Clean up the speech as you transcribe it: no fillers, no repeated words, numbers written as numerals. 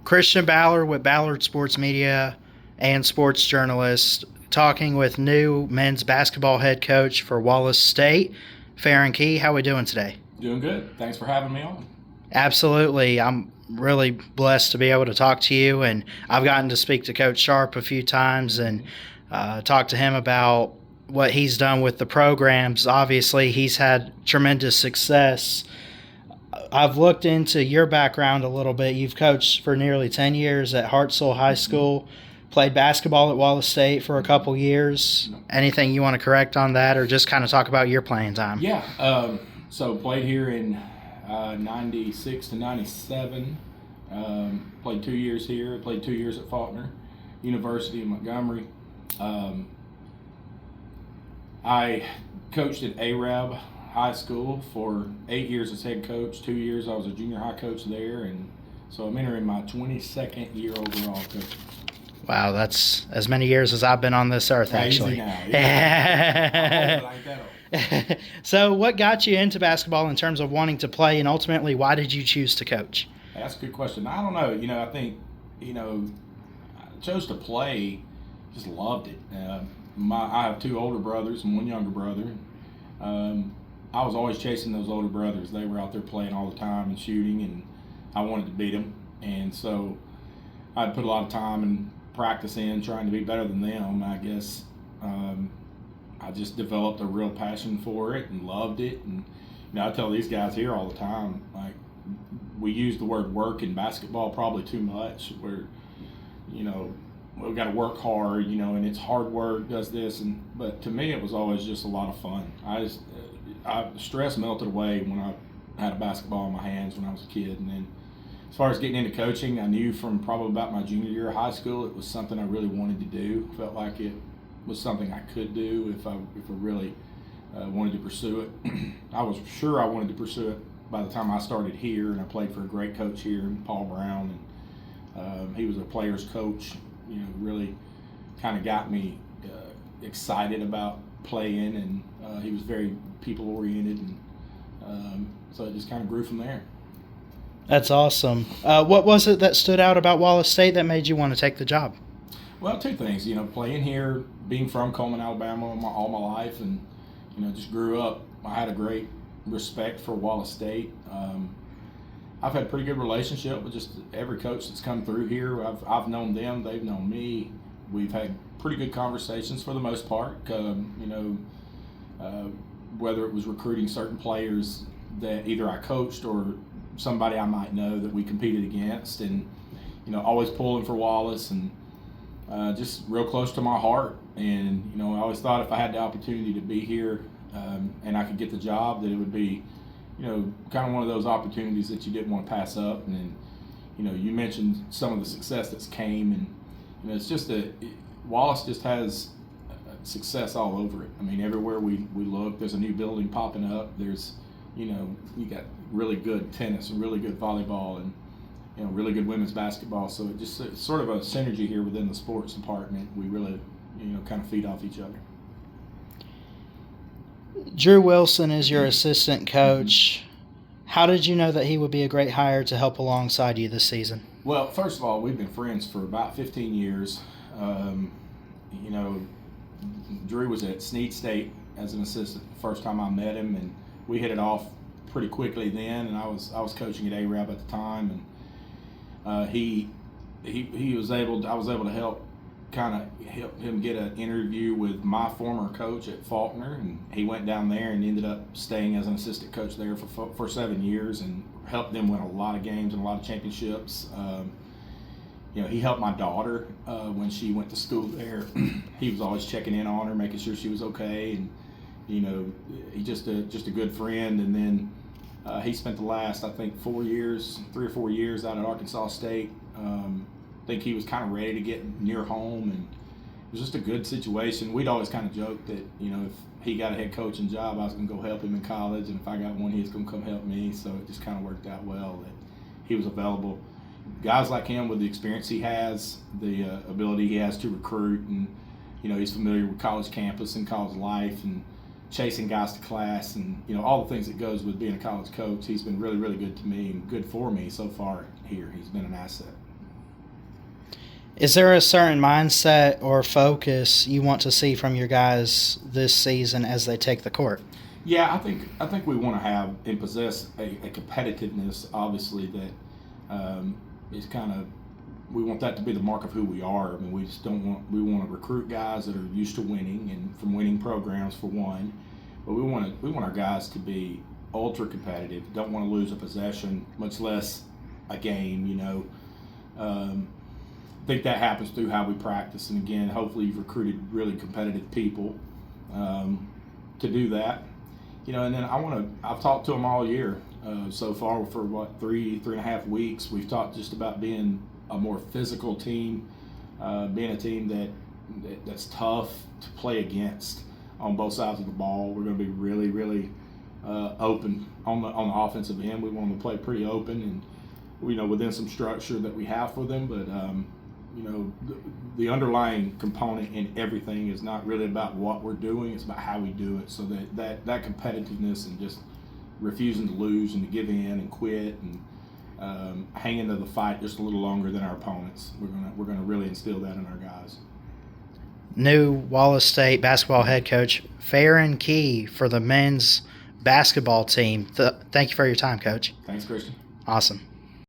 Christian Ballard with Ballard Sports Media and sports journalist, talking with new men's basketball head coach for Wallace State, Faron. How are we doing today? Doing good. Thanks for having me on. Absolutely. I'm really blessed to be able to talk to you, and I've gotten to speak to Coach Sharp a few times and talk to him about what he's done with the programs. Obviously, he's had tremendous success. I've looked into your background a little bit. You've coached for nearly 10 years at Hartselle High School, played basketball at Wallace State for a couple years. Anything you want to correct on that, or just kind of talk about your playing time? Yeah. So played here in 96 to 97. Played 2 years here. Played 2 years at Faulkner University in Montgomery. I coached at Arab High School for 8 years as head coach. 2 years I was a junior high coach there, and so I'm entering my 22nd year overall coaching. Wow, that's as many years as I've been on this earth, actually. Easy now. Yeah. So what got you into basketball in terms of wanting to play, and ultimately why did you choose to coach? That's a good question. I don't know. I think, I chose to play, just loved it. I have two older brothers and one younger brother. I was always chasing those older brothers. They were out there playing all the time and shooting, and I wanted to beat them. And so I'd put a lot of time and practice in trying to be better than them. I guess I just developed a real passion for it and loved it. And I tell these guys here all the time, like, we use the word work in basketball probably too much, where we've got to work hard, and it's hard work, does this, but to me it was always just a lot of fun. Stress melted away when I had a basketball in my hands when I was a kid. And then as far as getting into coaching, I knew from probably about my junior year of high school it was something I really wanted to do. Felt like it was something I could do if I really wanted to pursue it. I was sure I wanted to pursue it by the time I started here, and I played for a great coach here, Paul Brown, and he was a player's coach. Really kind of got me excited about playing, and he was very people oriented, and so it just kind of grew from there. That's awesome. What was it that stood out about Wallace State that made you want to take the job? Well, two things. Playing here, being from Coleman, Alabama, all my life, and just grew up. I had a great respect for Wallace State. I've had a pretty good relationship with just every coach that's come through here. I've known them, they've known me. We've had pretty good conversations for the most part. Whether it was recruiting certain players that either I coached or somebody I might know that we competed against, and always pulling for Wallace, and just real close to my heart. And I always thought if I had the opportunity to be here and I could get the job, that it would be kind of one of those opportunities that you didn't want to pass up. And then, you mentioned some of the success that's came, and it's just Wallace just has success all over it. I mean, everywhere we look, there's a new building popping up. There's, you got really good tennis and really good volleyball, and really good women's basketball. So it's sort of a synergy here within the sports department. We really, kind of feed off each other. Drew Wilson is your assistant coach. How did you know that he would be a great hire to help alongside you this season? Well, first of all, we've been friends for about 15 years. Drew was at Snead State as an assistant the first time I met him, and we hit it off pretty quickly then. And I was coaching at Arab at the time, and I was able to help him get an interview with my former coach at Faulkner, and he went down there and ended up staying as an assistant coach there for 7 years, and helped them win a lot of games and a lot of championships. He helped my daughter when she went to school there. He was always checking in on her, making sure she was okay, and he's just a good friend. And then he spent the last, I think, 3 or 4 years out at Arkansas State. I think he was kind of ready to get near home, and it was just a good situation. We'd always kind of joked that if he got a head coaching job, I was going to go help him in college, and if I got one, he was going to come help me. So it just kind of worked out well that he was available. Guys like him, with the experience he has, the ability he has to recruit, and he's familiar with college campus and college life, and chasing guys to class, and all the things that goes with being a college coach. He's been really, really good to me and good for me so far here. He's been an asset. Is there a certain mindset or focus you want to see from your guys this season as they take the court? Yeah, I think we want to have and possess a competitiveness, obviously, that is kind of, we want that to be the mark of who we are. I mean, we just don't want, we want to recruit guys that are used to winning and from winning programs for one, but we want our guys to be ultra competitive. Don't want to lose a possession, much less a game. I think that happens through how we practice, and again, hopefully you've recruited really competitive people to do that. And then I've talked to them all year so far for what, 3.5 weeks. We've talked just about being a more physical team, being a team that's tough to play against on both sides of the ball. We're going to be really, really open on the offensive end. We want them to play pretty open and within some structure that we have for them, but the underlying component in everything is not really about what we're doing, it's about how we do it. So that competitiveness and just refusing to lose and to give in and quit and hang into the fight just a little longer than our opponents. We're gonna really instill that in our guys. New Wallace State basketball head coach Faron Key for the men's basketball team. Thank you for your time, Coach. Thanks, Christian. Awesome.